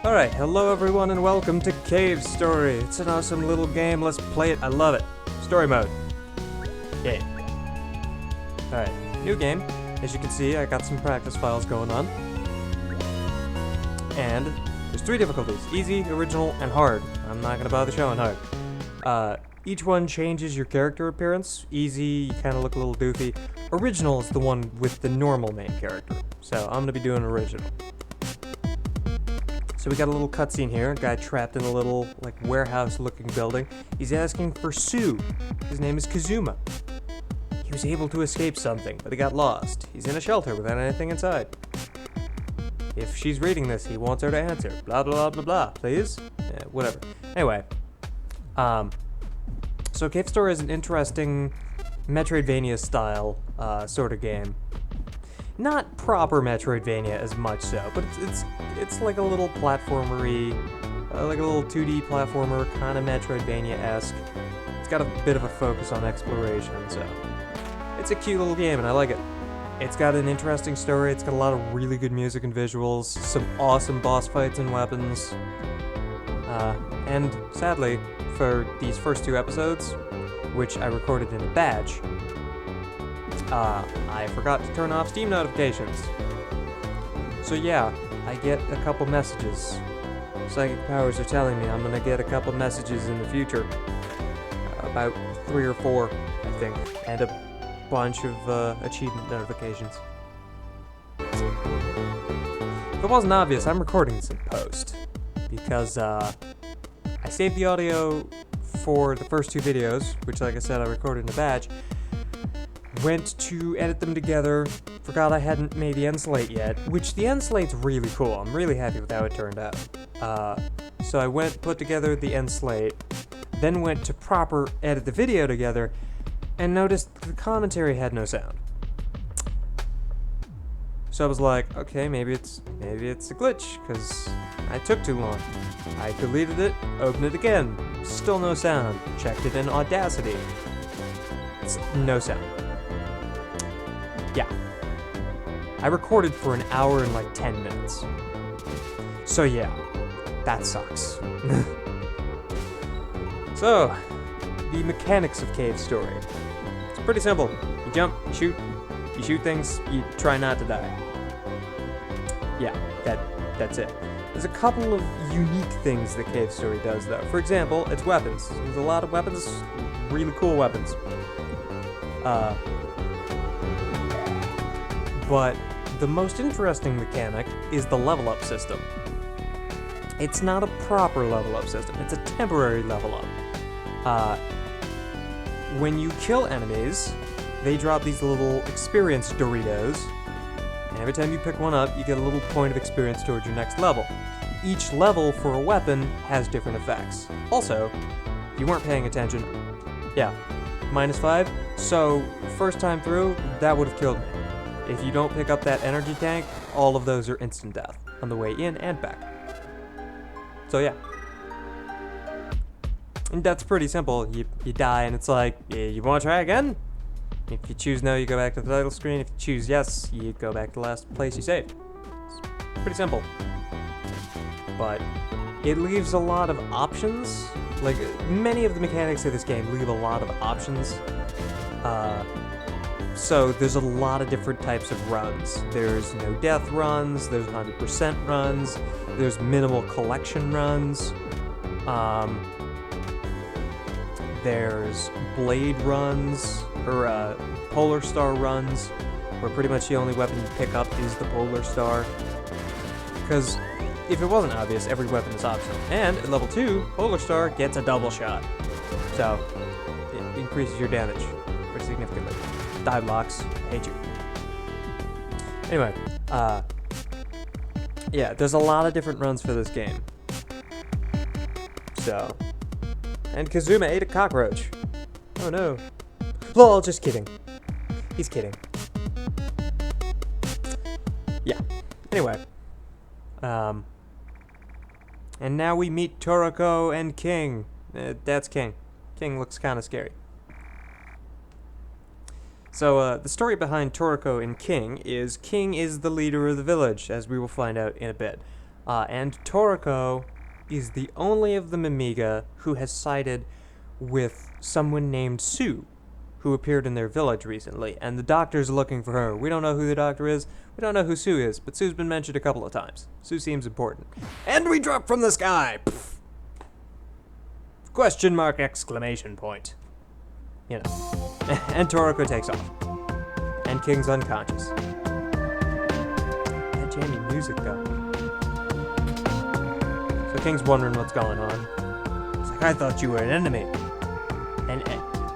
Alright, hello everyone and welcome to Cave Story. It's an awesome little game, let's play it, I love it. Story mode. Yay. Alright, new game. As you can see, I got some practice files going on. And there's 3 difficulties, easy, original, and hard. I'm not gonna bother showing hard. Each one changes your character appearance. Easy, you kinda look a little doofy. Original is the one with the normal main character. So I'm gonna be doing original. So we got a little cutscene here, a guy trapped in a little, like, warehouse-looking building. He's asking for Sue. His name is Kazuma. He was able to escape something, but he got lost. He's in a shelter without anything inside. If she's reading this, he wants her to answer. Blah, blah, blah, blah, blah. Please? Yeah, whatever. Anyway. So Cave Story is an interesting Metroid-Vania-style, sort of game. Not proper Metroid-Vania as much so, but it's like a little platformery, like a little 2D platformer, kind of Metroid-Vania-esque. It's got a bit of a focus on exploration, so it's a cute little game, and I like it. It's got an interesting story, it's got a lot of really good music and visuals, some awesome boss fights and weapons. And sadly, for these first 2 episodes, which I recorded in a batch, I forgot to turn off Steam notifications. So yeah, I get a couple messages. Psychic powers are telling me I'm gonna get a couple messages in the future. About 3 or 4, I think. And a bunch of achievement notifications. If it wasn't obvious, I'm recording this in post. Because I saved the audio for the first 2 videos, which like I said I recorded in a batch. Went to edit them together, forgot I hadn't made the end slate yet, which the end slate's really cool. I'm really happy with how it turned out. So I put together the end slate, then went to proper edit the video together, and noticed the commentary had no sound. So I was like, okay, maybe it's a glitch, because I took too long. I deleted it, opened it again, still no sound. Checked it in Audacity. It's no sound. Yeah. I recorded for an hour and like 10 minutes. So yeah, that sucks. So, the mechanics of Cave Story. It's pretty simple. You jump, you shoot things, you try not to die. Yeah, that's it. There's a couple of unique things that Cave Story does though. For example, it's weapons. There's a lot of weapons, really cool weapons. But the most interesting mechanic is the level up system. It's not a proper level up system, it's a temporary level up. When you kill enemies, they drop these little experience Doritos, and every time you pick one up, you get a little point of experience towards your next level. Each level for a weapon has different effects. Also, if you weren't paying attention, yeah, -5, so first time through, that would have killed me. If you don't pick up that energy tank, all of those are instant death on the way in and back. So yeah. And that's pretty simple. You die and it's like, you want to try again? If you choose no, you go back to the title screen. If you choose yes, you go back to the last place you saved. It's pretty simple. But it leaves a lot of options. Like, many of the mechanics of this game leave a lot of options. So there's a lot of different types of runs. There's no death runs, there's 100% runs, there's minimal collection runs, there's blade runs, or polar star runs, where pretty much the only weapon you pick up is the polar star. Because if it wasn't obvious, every weapon is optional. And at level 2, polar star gets a double shot. So it increases your damage pretty significantly. Die blocks, hate you. Anyway, yeah, there's a lot of different runs for this game. So, and Kazuma ate a cockroach. Oh no. Lol, just kidding. He's kidding. Yeah. Anyway, and now we meet Toroko and King. That's King. King looks kind of scary. So, the story behind Toroko and King is the leader of the village, as we will find out in a bit. And Toriko is the only of the Mimiga who has sided with someone named Sue, who appeared in their village recently, and the doctor's looking for her. We don't know who the doctor is, we don't know who Sue is, but Sue's been mentioned a couple of times. Sue seems important. And we drop from the sky! Pfft. Question mark, exclamation point. You know. And Toriko takes off. And King's unconscious. That jammy music, though. So King's wondering what's going on. He's like, I thought you were an enemy.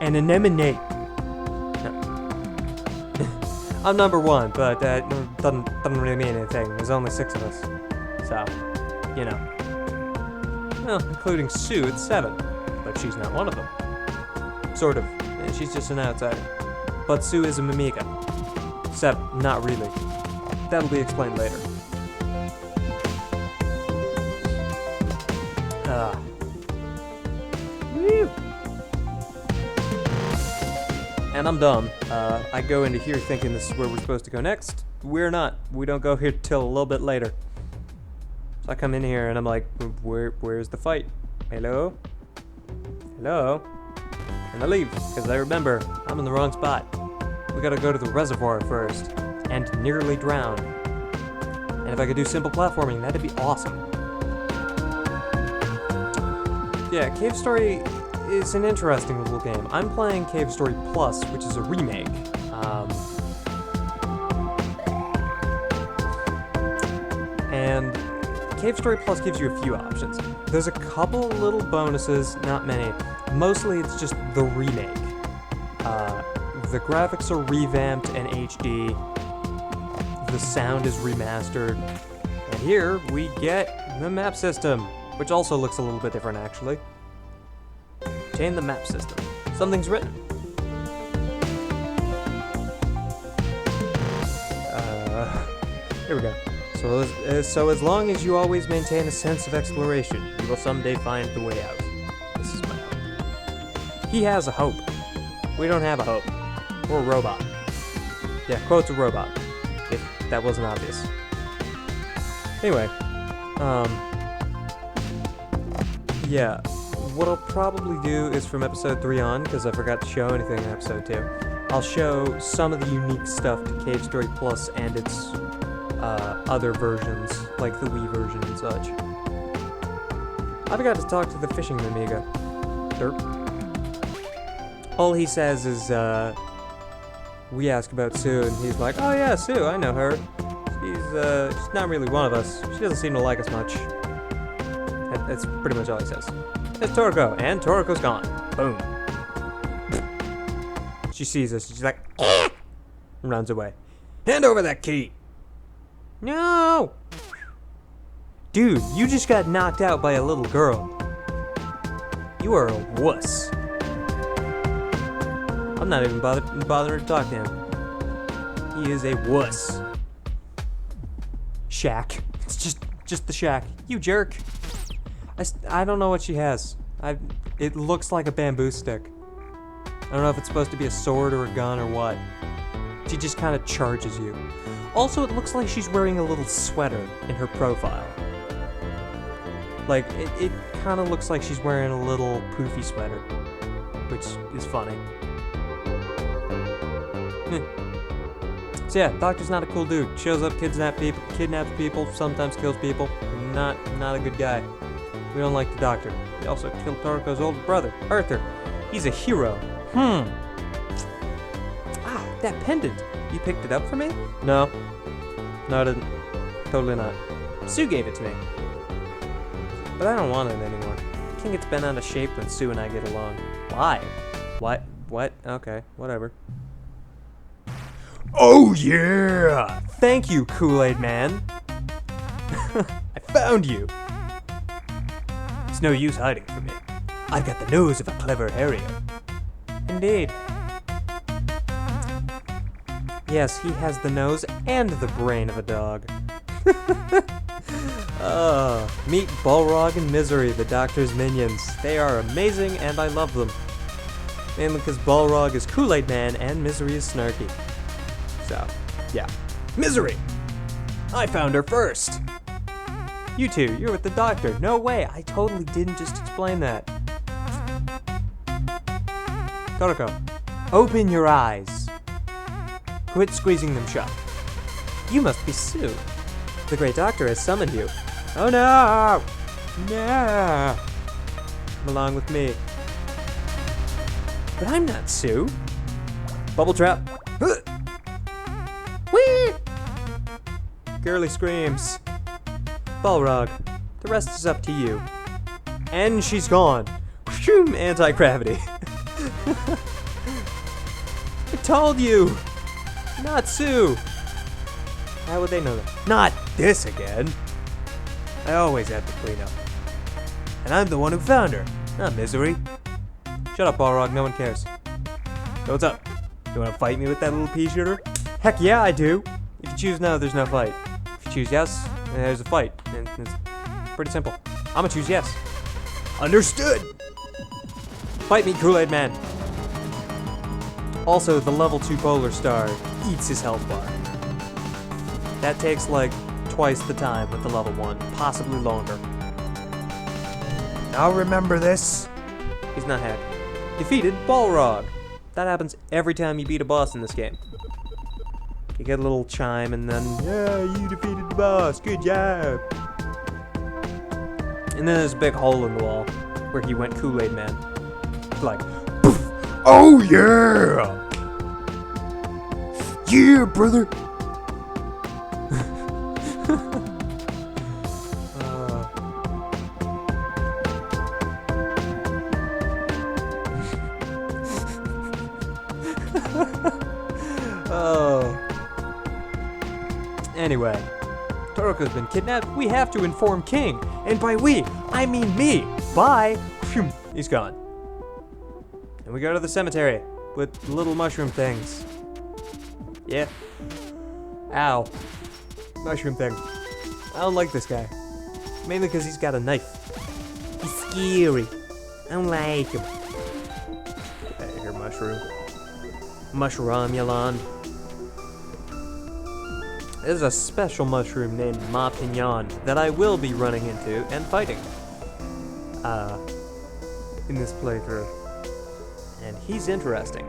An anemone. No. I'm number one, but that doesn't really mean anything. There's only 6 of us. So, you know. Well, including Sue, it's 7. But she's not one of them. Sort of. She's just an outsider. But Sue is a Mimiga. Except, not really. That'll be explained later. Woo! And I'm done. I go into here thinking this is where we're supposed to go next. We're not. We don't go here till a little bit later. So I come in here and I'm like, where's the fight? Hello? Hello? And I leave, because I remember I'm in the wrong spot. We gotta go to the reservoir first, and nearly drown. And if I could do simple platforming, that'd be awesome. Yeah, Cave Story is an interesting little game. I'm playing Cave Story Plus, which is a remake. And Cave Story Plus gives you a few options. There's a couple little bonuses, not many. Mostly it's just the remake. The graphics are revamped and HD. The sound is remastered. And here we get the map system, which also looks a little bit different actually. Change the map system. Something's written. Here we go. So as long as you always maintain a sense of exploration, you will someday find the way out. This is my hope. He has a hope. We don't have a hope. We're a robot. Yeah, quote's a robot. If that wasn't obvious. Anyway, yeah. What I'll probably do is from episode 3 on, because I forgot to show anything in episode 2, I'll show some of the unique stuff to Cave Story Plus and its other versions, like the Wii version and such. I forgot to talk to the fishing Mimiga. Derp. All he says is, we ask about Sue, and he's like, oh yeah, Sue, I know her. She's not really one of us. She doesn't seem to like us much. That's pretty much all he says. There's Toriko, and Toriko's gone. Boom. She sees us, she's like, and runs away. Hand over that key! No! Dude, you just got knocked out by a little girl. You are a wuss. I'm not even bothering to talk to him. He is a wuss. Shack. It's just the shack. You jerk. I don't know what she has. It looks like a bamboo stick. I don't know if it's supposed to be a sword or a gun or what. She just kind of charges you. Also, it looks like she's wearing a little sweater in her profile. Like, it kind of looks like she's wearing a little poofy sweater, which is funny. So yeah, Doctor's not a cool dude. Shows up, kidnaps people, sometimes kills people. Not a good guy. We don't like the Doctor. He also killed Toriko's older brother, Arthur. He's a hero. Ah, that pendant. You picked it up for me? No, I didn't. Totally not. Sue gave it to me. But I don't want it anymore. I think it's been out of shape when Sue and I get along. Why? What? Okay, whatever. Oh yeah! Thank you, Kool-Aid Man. I found you. It's no use hiding from me. I've got the nose of a clever harrier. Indeed. Yes, he has the nose and the brain of a dog. Meet Balrog and Misery, the Doctor's minions. They are amazing and I love them. Mainly because Balrog is Kool-Aid Man and Misery is snarky. So, yeah. Misery! I found her first! You two, you're with the doctor. No way, I totally didn't just explain that. Toroko, open your eyes. Quit squeezing them shut. You must be Sue. The great doctor has summoned you. Oh no! No! Come along with me. But I'm not Sue. Bubble trap. Whee! Girly screams. Balrog, the rest is up to you. And she's gone. Anti-gravity. I told you! Not Sue! How would they know that? Not this again! I always have to clean up. And I'm the one who found her, not Misery. Shut up, Balrog, no one cares. So what's up? You wanna fight me with that little pea shooter? Heck yeah, I do! If you choose no, there's no fight. If you choose yes, then there's a fight. And it's pretty simple. I'ma choose yes. Understood! Fight me, Kool-Aid Man! Also, the level 2 Polar Star eats his health bar. That takes like twice the time with the level 1, possibly longer. Now remember this. He's not happy. Defeated Balrog. That happens every time you beat a boss in this game. You get a little chime and then, yeah, you defeated the boss, good job. And then there's a big hole in the wall where he went Kool-Aid Man. Like, poof. Oh yeah! Yeah, brother! Oh. Anyway, Toroko's been kidnapped. We have to inform King. And by we, I mean me. Bye. He's gone. And we go to the cemetery with little mushroom things. Yeah. Ow. Mushroom thing. I don't like this guy. Mainly because he's got a knife. He's scary. I don't like him. Get out of here, mushroom. Mushroomulon. There's a special mushroom named Ma Pignon that I will be running into and fighting. In this playthrough. And he's interesting.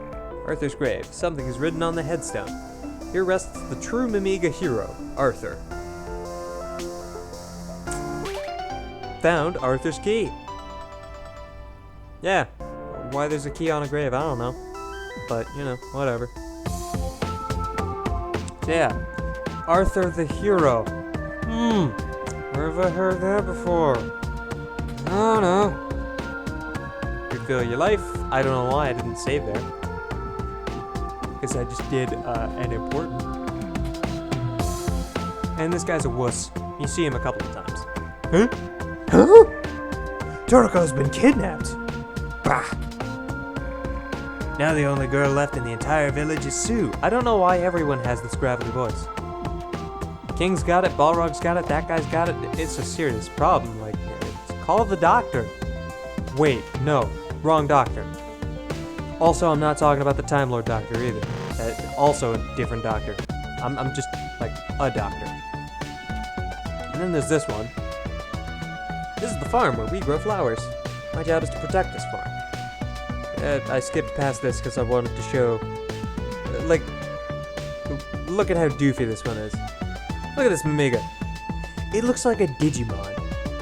Arthur's grave. Something is written on the headstone. Here rests the true Mimiga hero, Arthur. Found Arthur's key. Yeah. Why there's a key on a grave, I don't know. But, you know, whatever. So yeah. Arthur the hero. Where have I heard that before? I don't know. Refill your life. I don't know why I didn't save there. Because I just did an important. And this guy's a wuss. You see him a couple of times. Huh? Huh? Toroko's been kidnapped. Bah. Now the only girl left in the entire village is Sue. I don't know why everyone has this gravelly voice. King's got it, Balrog's got it, that guy's got it. It's a serious problem. Like, call the doctor. Wait, no. Wrong doctor. Also, I'm not talking about the Time Lord doctor either. Also a different doctor. I'm just, like, a doctor. And then there's this one. This is the farm where we grow flowers. My job is to protect this farm. I skipped past this because I wanted to show... like, look at how doofy this one is. Look at this Mimiga. It looks like a Digimon.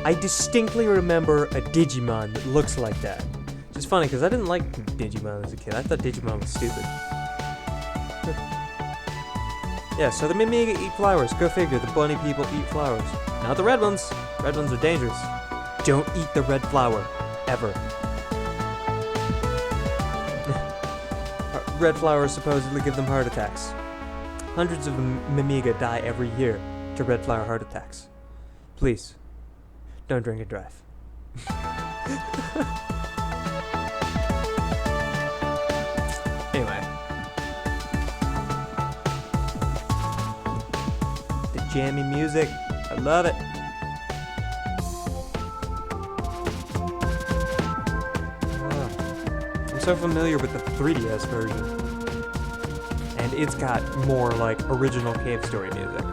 I distinctly remember a Digimon that looks like that. Which is funny because I didn't like Digimon as a kid. I thought Digimon was stupid. Yeah, so the Mimiga eat flowers. Go figure, the bunny people eat flowers. Not the red ones. Red ones are dangerous. Don't eat the red flower. Ever. Red flowers supposedly give them heart attacks. Hundreds of Mimiga die every year to red flower heart attacks. Please, don't drink and drive. Anyway. The jammy music. I love it. I'm so familiar with the 3DS version. And it's got more like original cave story music.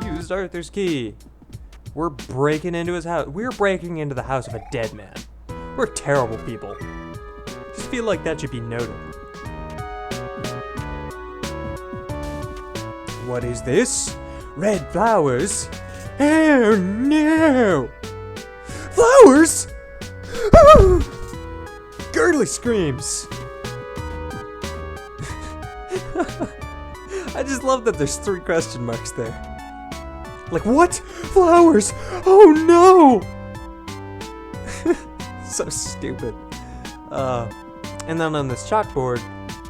Used Arthur's key. We're breaking into his house. We're breaking into the house of a dead man. We're terrible people. Just feel like that should be noted. What is this? Red flowers? Oh no! Flowers? Gurgly screams. I just love that there's 3 question marks there. Like, what? Flowers? Oh no! So stupid. And then on this chalkboard,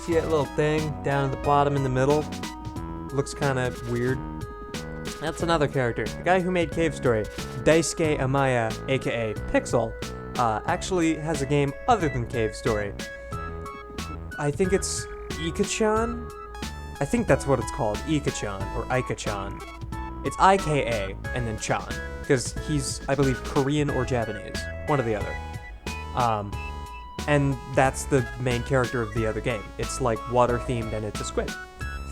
see that little thing down at the bottom in the middle? Looks kind of weird. That's another character. The guy who made Cave Story, Daisuke Amaya, aka Pixel, actually has a game other than Cave Story. I think it's Ika-chan? I think that's what it's called, Ika-chan, or Ika-chan. It's I-K-A, and then chan, because he's, I believe, Korean or Japanese. One or the other. And that's the main character of the other game. It's like water-themed and it's a squid.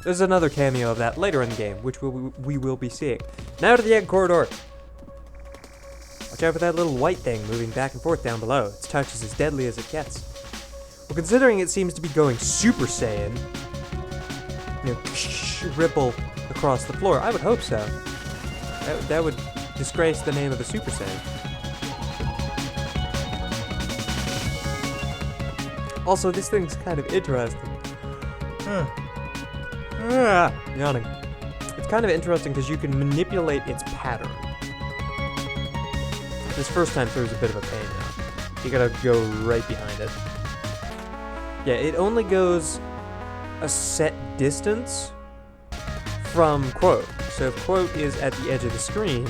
There's another cameo of that later in the game, which we will be seeing. Now to the egg corridor. Watch out for that little white thing moving back and forth down below. Its touch is as deadly as it gets. Well, considering it seems to be going Super Saiyan, you know, ripple across the floor, I would hope so. That would disgrace the name of the Super Saiyan. Also, this thing's kind of interesting. Yawning. It's kind of interesting because you can manipulate its pattern. This first time through is a bit of a pain now. You gotta go right behind it. Yeah, it only goes a set distance from quote. So if quote is at the edge of the screen,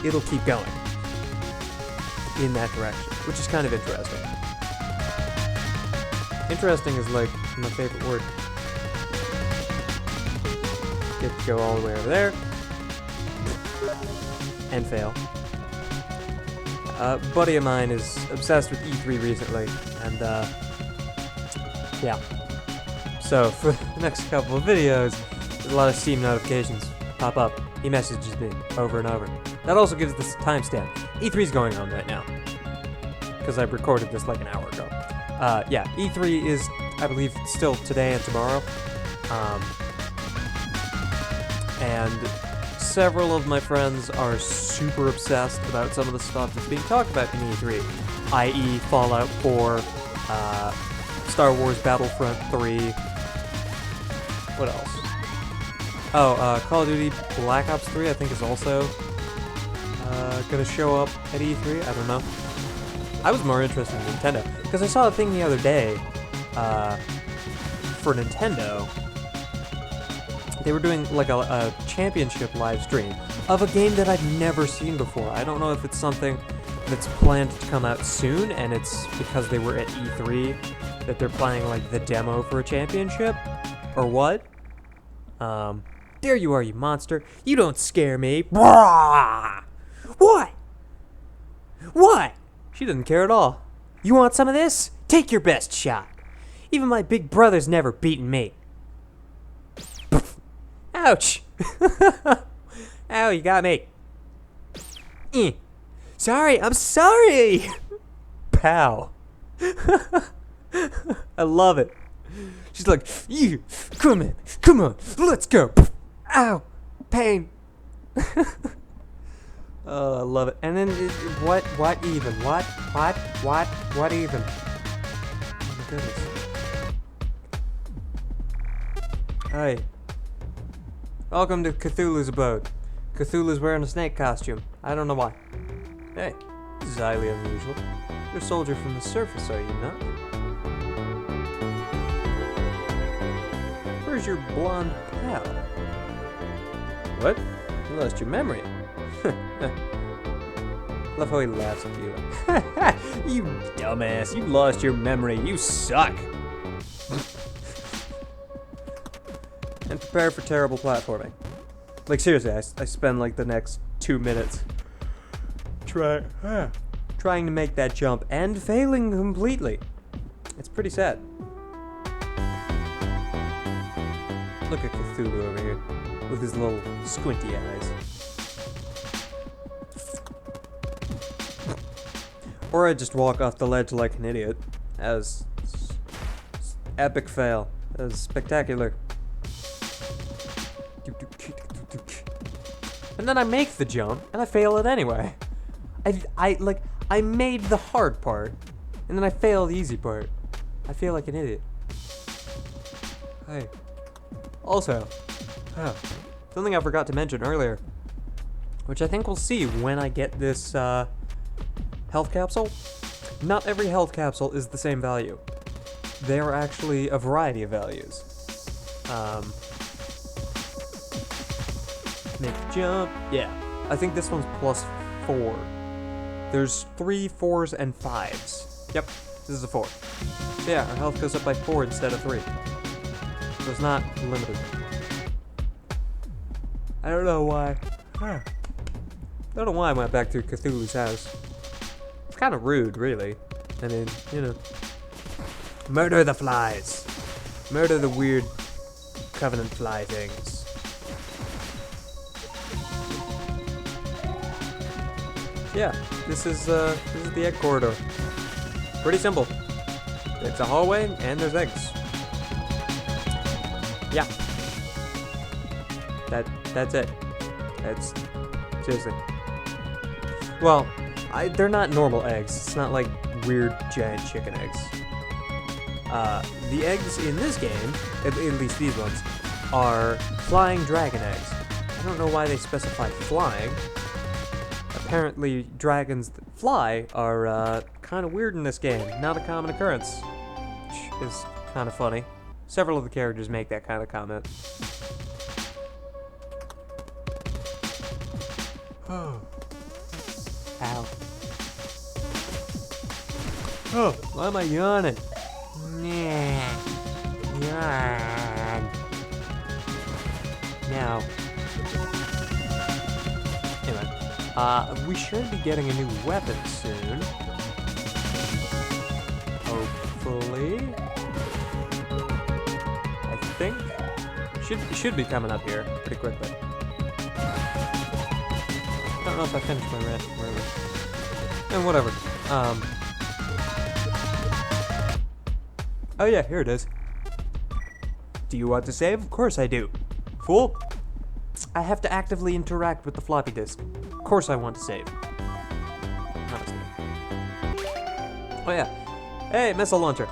it'll keep going in that direction, which is kind of interesting. Interesting is like my favorite word. Get to go all the way over there. And fail. A buddy of mine is obsessed with E3 recently, and yeah. So for the next couple of videos, there's a lot of Steam notifications pop up. He messages me over and over. That also gives this timestamp. E3's going on right now, because I recorded this like an hour ago. Yeah, E3 is, I believe, still today and tomorrow. And several of my friends are super obsessed about some of the stuff that's being talked about in E3, i.e. Fallout 4, Star Wars Battlefront 3, what else? Oh, Call of Duty Black Ops 3 I think is also gonna show up at E3, I don't know. I was more interested in Nintendo, because I saw a thing the other day, for Nintendo. They were doing like a championship live stream of a game that I've never seen before. I don't know if it's something that's planned to come out soon, and it's because they were at E3 that they're playing like the demo for a championship, or what? There you are, you monster. You don't scare me. What? What? She doesn't care at all. You want some of this? Take your best shot. Even my big brother's never beaten me. Ouch! Ow, you got me. Sorry, I'm sorry! Pow. I love it. She's like, you, come on, let's go. Ow, pain. Oh, I love it. And then, what even? What even? Oh my goodness. Hi. Welcome to Cthulhu's abode. Cthulhu's wearing a snake costume. I don't know why. Hey, this is highly unusual. You're a soldier from the surface, are you not? Where's your blonde pal? What? You lost your memory. Love how he laughs at you. You dumbass, you lost your memory. You suck. And prepare for terrible platforming. Like seriously, I spend like the next 2 minutes trying to make that jump and failing completely. It's pretty sad. Look at Cthulhu over here with his little squinty eyes. Or I just walk off the ledge like an idiot. As epic fail. As spectacular. And then I make the jump, and I fail it anyway. I made the hard part, and then I fail the easy part. I feel like an idiot. Hey. Also, something I forgot to mention earlier, which I think we'll see when I get this health capsule. Not every health capsule is the same value. They are actually a variety of values. Make the jump. Yeah. I think this one's +4. There's 3, 4s, and 5s. Yep, this is a 4. So yeah, our health goes up by 4 instead of 3. So it's not limited. I don't know why. I don't know why I went back to Cthulhu's house. It's kind of rude, really. I mean, you know. Murder the flies. Murder the weird covenant fly things. Yeah, this is the egg corridor. Pretty simple. It's a hallway and there's eggs. Yeah. That's it. That's seriously. Well, they're not normal eggs. It's not like weird giant chicken eggs. The eggs in this game, at least these ones, are flying dragon eggs. I don't know why they specify flying. Apparently, dragons that fly are kind of weird in this game. Not a common occurrence, which is kind of funny. Several of the characters make that kind of comment. Oh. Ow. Oh, why am I yawning? Yawn. Now. Anyway, we should be getting a new weapon soon. Hopefully. I think. Should be coming up here pretty quickly. I don't know if I finished my rant. And whatever. Oh yeah, here it is. Do you want to save? Of course I do. Fool. I have to actively interact with the floppy disk. Of course I want to save. Honestly. Oh yeah. Hey, missile launcher.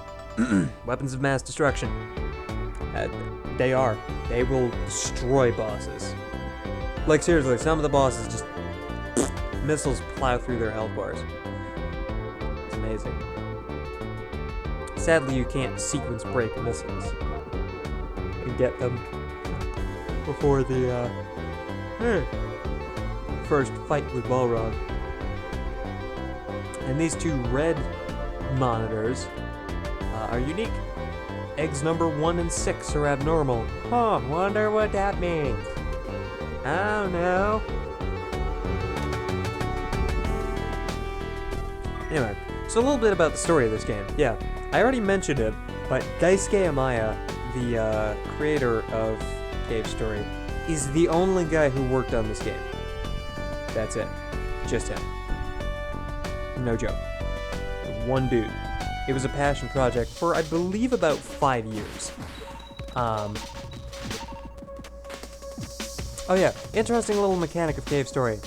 Weapons of mass destruction. They are. They will destroy bosses. Like seriously, some of the bosses just missiles plow through their health bars. It's amazing. Sadly, you can't sequence break missiles and get them before the first fight with Balrog. And these two red monitors are unique. Eggs number 1 and 6 are abnormal. Huh, wonder what that means. I don't know. Anyway, so a little bit about the story of this game. Yeah, I already mentioned it, but Daisuke Amaya, the creator of Cave Story, is the only guy who worked on this game. That's it. Just him. No joke. One dude. It was a passion project for, I believe, about 5 years. Oh yeah, interesting little mechanic of Cave Story.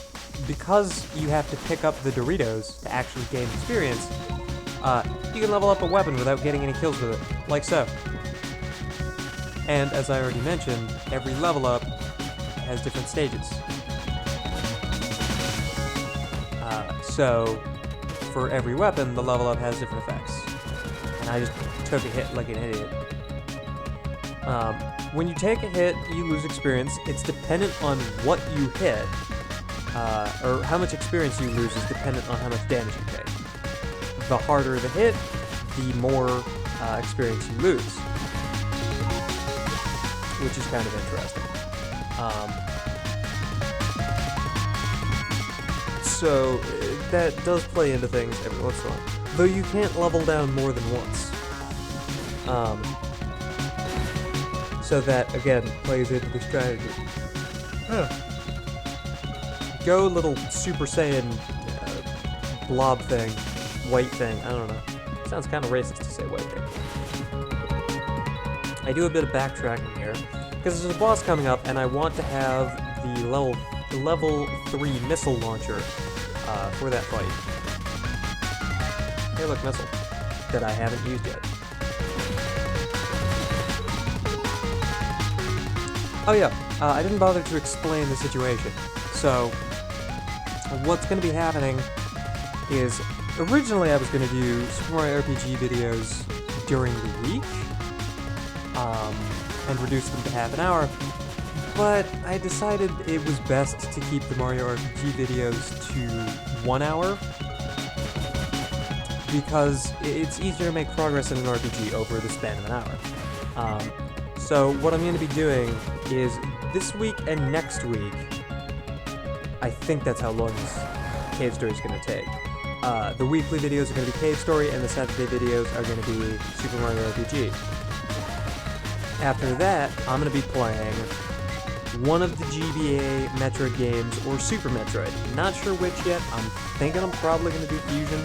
Because you have to pick up the Doritos to actually gain experience, you can level up a weapon without getting any kills with it, like so. And as I already mentioned, every level up has different stages. So, for every weapon, the level up has different effects. And I just took a hit like an idiot. When you take a hit, you lose experience. It's dependent on what you hit, or how much experience you lose is dependent on how much damage you take. The harder the hit, the more experience you lose, which is kind of interesting. So that does play into things every once in a while, though you can't level down more than once. So that again plays into the strategy. Go little Super Saiyan blob thing. white thing. I don't know. Sounds kind of racist to say white thing. I do a bit of backtracking here because there's a boss coming up, and I want to have the level 3 missile launcher for that fight. Hey, look, missile that I haven't used yet. Oh yeah, I didn't bother to explain the situation. So, what's going to be happening is, originally I was going to do Super Mario RPG videos during the week, and reduce them to half an hour, but I decided it was best to keep the Mario RPG videos to 1 hour, because it's easier to make progress in an RPG over the span of an hour. So what I'm going to be doing is this week and next week, I think that's how long this cave story is going to take. The weekly videos are going to be Cave Story, and the Saturday videos are going to be Super Mario RPG. After that, I'm going to be playing one of the GBA Metroid games, or Super Metroid. Not sure which yet. I'm thinking I'm probably going to do Fusion,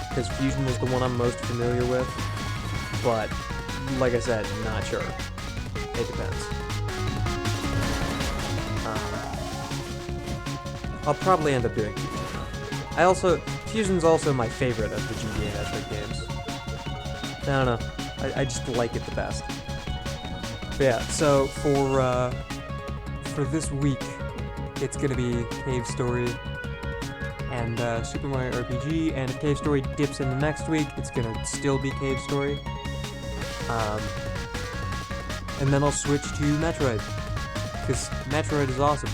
because Fusion is the one I'm most familiar with. But, like I said, not sure. It depends. I'll probably end up doing Fusion. Fusion's also my favorite of the GBA Metroid games. I don't know. I just like it the best. But yeah, so for this week, it's gonna be Cave Story and Super Mario RPG, and if Cave Story dips into next week, it's gonna still be Cave Story. And then I'll switch to Metroid, because Metroid is awesome.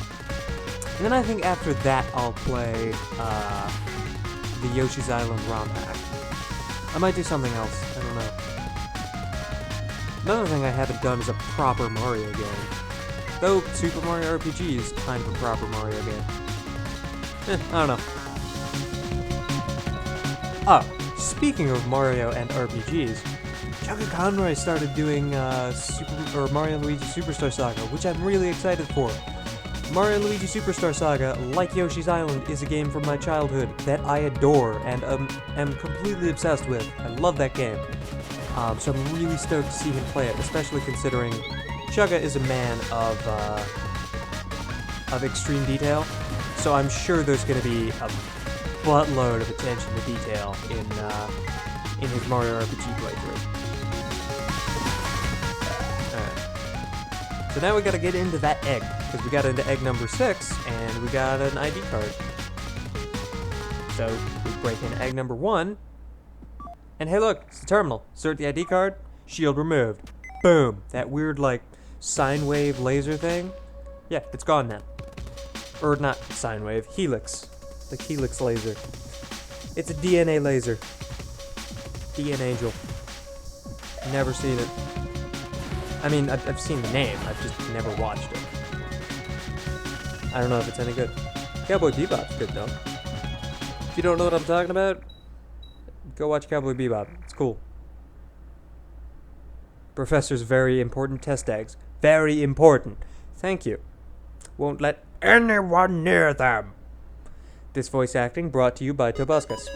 And then I think after that I'll play the Yoshi's Island ROM hack. I might do something else, I don't know. Another thing I haven't done is a proper Mario game. Though Super Mario RPG is kind of a proper Mario game. I don't know. Oh, speaking of Mario and RPGs, Chuck and Conroy started doing Mario and Luigi Superstar Saga, which I'm really excited for. Mario and Luigi Superstar Saga, like Yoshi's Island, is a game from my childhood that I adore and am completely obsessed with. I love that game. So I'm really stoked to see him play it, especially considering Chugga is a man of extreme detail. So I'm sure there's going to be a buttload of attention to detail in his Mario RPG playthrough. Alright. So now we gotta get into that egg, because we got into egg number 6, and we got an ID card. So we break in egg number 1, and hey look, it's the terminal. Insert the ID card, shield removed. Boom! That weird, like, sine wave laser thing. Yeah, it's gone now. Or not sine wave, helix. The helix laser. It's a DNA laser. DNA Angel. Never seen it. I mean, I've seen the name, I've just never watched it. I don't know if it's any good. Cowboy Bebop's good though. If you don't know what I'm talking about, go watch Cowboy Bebop. It's cool. Professor's very important test eggs. Very important. Thank you. Won't let anyone near them. This voice acting brought to you by Tobuscus.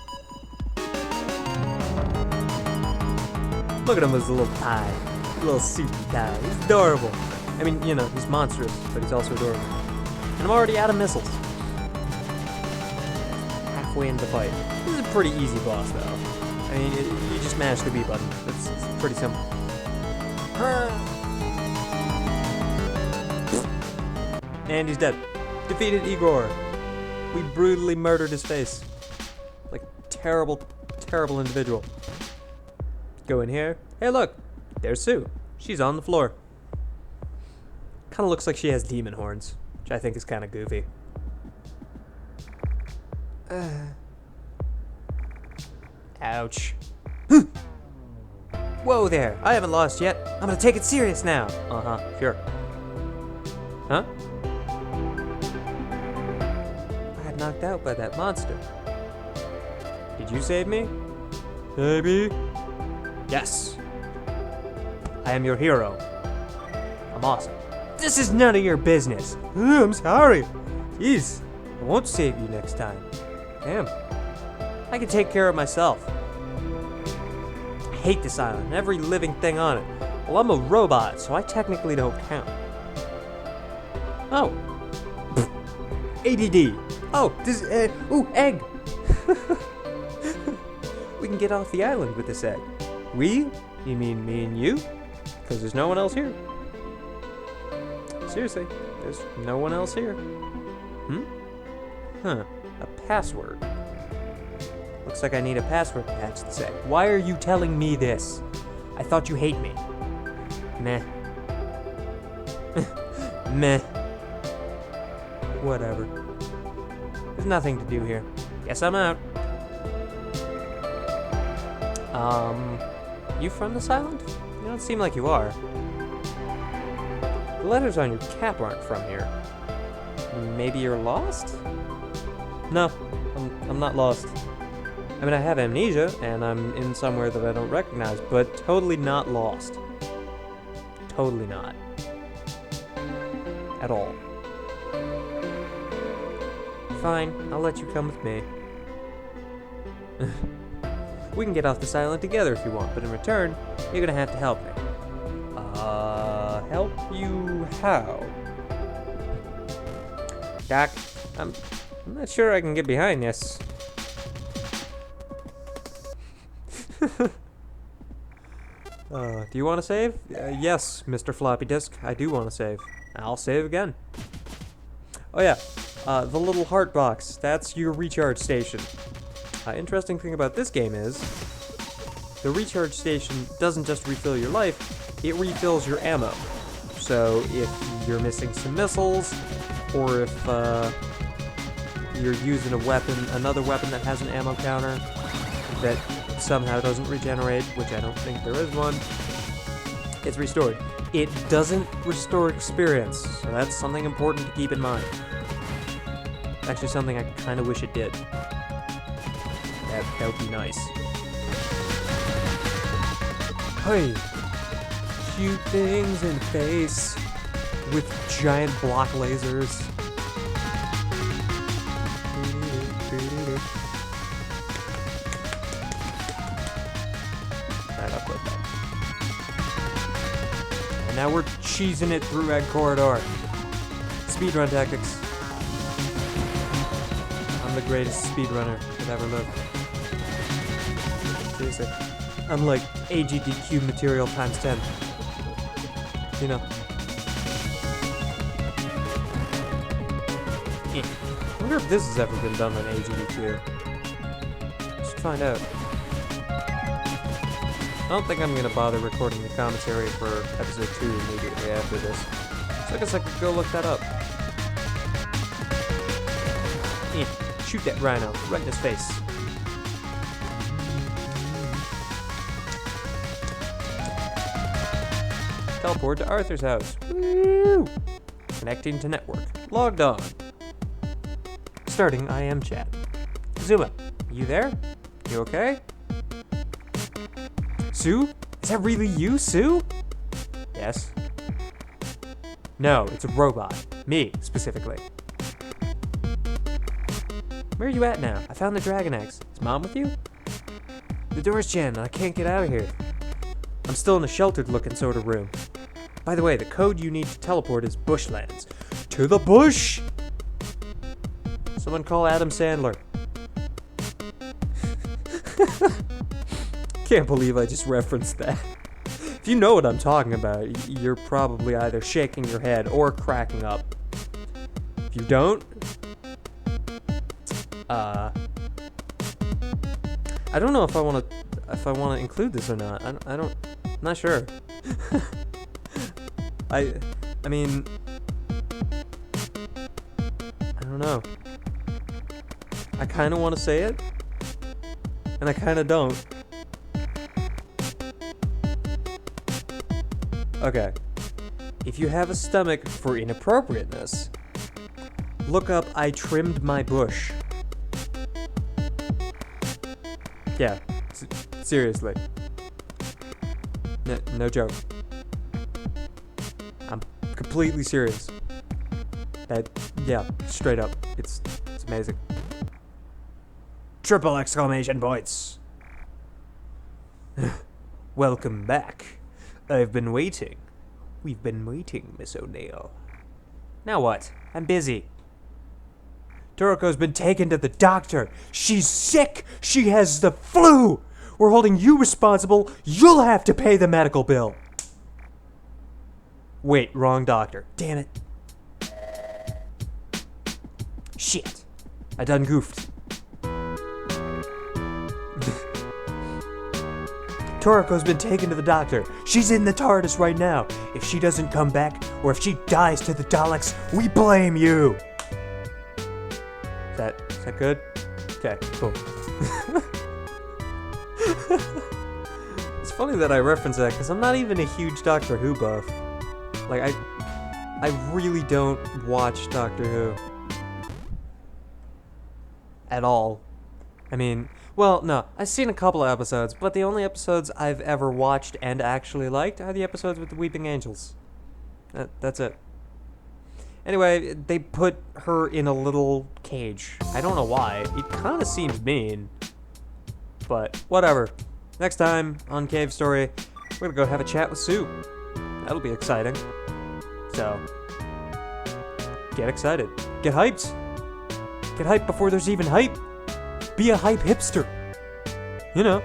Look at him as a little pie. A little soupy pie. He's adorable. I mean, you know, he's monstrous, but he's also adorable. And I'm already out of missiles. Halfway into the fight. This is a pretty easy boss, though. I mean, you just mash the B button. It's pretty simple. And he's dead. Defeated Igor. We brutally murdered his face. Like, terrible, terrible individual. Go in here. Hey, look. There's Sue. She's on the floor. Kind of looks like she has demon horns, which I think is kind of goofy. Ouch. Whoa there. I haven't lost yet. I'm gonna take it serious now. Uh-huh. Sure. Huh? I got knocked out by that monster. Did you save me? Maybe. Yes. I am your hero. I'm awesome. This is none of your business. I'm sorry. Jeez. I won't save you next time. Damn. I can take care of myself. I hate this island and every living thing on it. Well, I'm a robot, so I technically don't count. Oh. ADD. Oh, this, ooh, egg. We can get off the island with this egg. We? You mean me and you? Because there's no one else here. Seriously, there's no one else here. Huh, a password. Looks like I need a password to hatch this egg. Why are you telling me this? I thought you hate me. Meh. Meh. Whatever. There's nothing to do here. Guess I'm out. You from this island? You don't seem like you are. The letters on your cap aren't from here. Maybe you're lost? No, I'm not lost. I mean, I have amnesia, and I'm in somewhere that I don't recognize, but totally not lost. Totally not. At all. Fine, I'll let you come with me. We can get off this island together if you want, but in return, you're gonna have to help me. Help you how? Doc, I'm not sure I can get behind this. Do you want to save? Yes, Mr. Floppy Disk, I do want to save. I'll save again. Oh yeah, the little heart box, that's your recharge station. Interesting thing about this game is, the recharge station doesn't just refill your life, it refills your ammo. So if you're missing some missiles, or if you're using a weapon, another weapon that has an ammo counter that somehow doesn't regenerate, which I don't think there is one, it's restored. It doesn't restore experience, so that's something important to keep in mind. Actually, something I kind of wish it did. That would be nice. Hey! Shoot things in the face with giant block lasers. Right up with that. And now we're cheesing it through that corridor. Speedrun tactics. I'm the greatest speedrunner that ever lived. Seriously. I'm like AGDQ material times 10. You know. I wonder if this has ever been done on AGDQ. Should find out. I don't think I'm gonna bother recording the commentary for episode 2 immediately after this. So I guess I could go look that up. Shoot that rhino right in his face. Teleport to Arthur's house. Woo! Connecting to network. Logged on. Starting IM chat. Zuma, you there? You okay? Sue? Is that really you, Sue? Yes. No, it's a robot. Me, specifically. Where are you at now? I found the dragon eggs. Is Mom with you? The door's jammed and I can't get out of here. I'm still in a sheltered-looking sort of room. By the way, the code you need to teleport is Bushlands. To the bush! Someone call Adam Sandler. Can't believe I just referenced that. If you know what I'm talking about, you're probably either shaking your head or cracking up. If you don't, I don't know if I want to include this or not. I'm not sure. I mean, I don't know. I kind of want to say it, and I kind of don't. Okay. If you have a stomach for inappropriateness, look up I trimmed my bush. Yeah, seriously. No joke. I'm completely serious. Yeah, straight up. It's amazing. Triple exclamation points. Welcome back. I've been waiting. We've been waiting, Miss O'Neill. Now what? I'm busy. Toroko's been taken to the doctor. She's sick. She has the flu. We're holding you responsible. You'll have to pay the medical bill. Wait, wrong doctor. Damn it. Shit. I done goofed. Toroko's been taken to the doctor. She's in the TARDIS right now. If she doesn't come back, or if she dies to the Daleks, we blame you. Is that good? Okay, cool. It's funny that I reference that, because I'm not even a huge Doctor Who buff. Like, I really don't watch Doctor Who. At all. I mean, well, no, I've seen a couple of episodes, but the only episodes I've ever watched and actually liked are the episodes with the Weeping Angels. That's it. Anyway, they put her in a little cage. I don't know why. It kind of seems mean. But whatever. Next time on Cave Story, we're gonna go have a chat with Sue. That'll be exciting. So, get excited. Get hyped. Get hyped before there's even hype. Be a hype hipster. You know.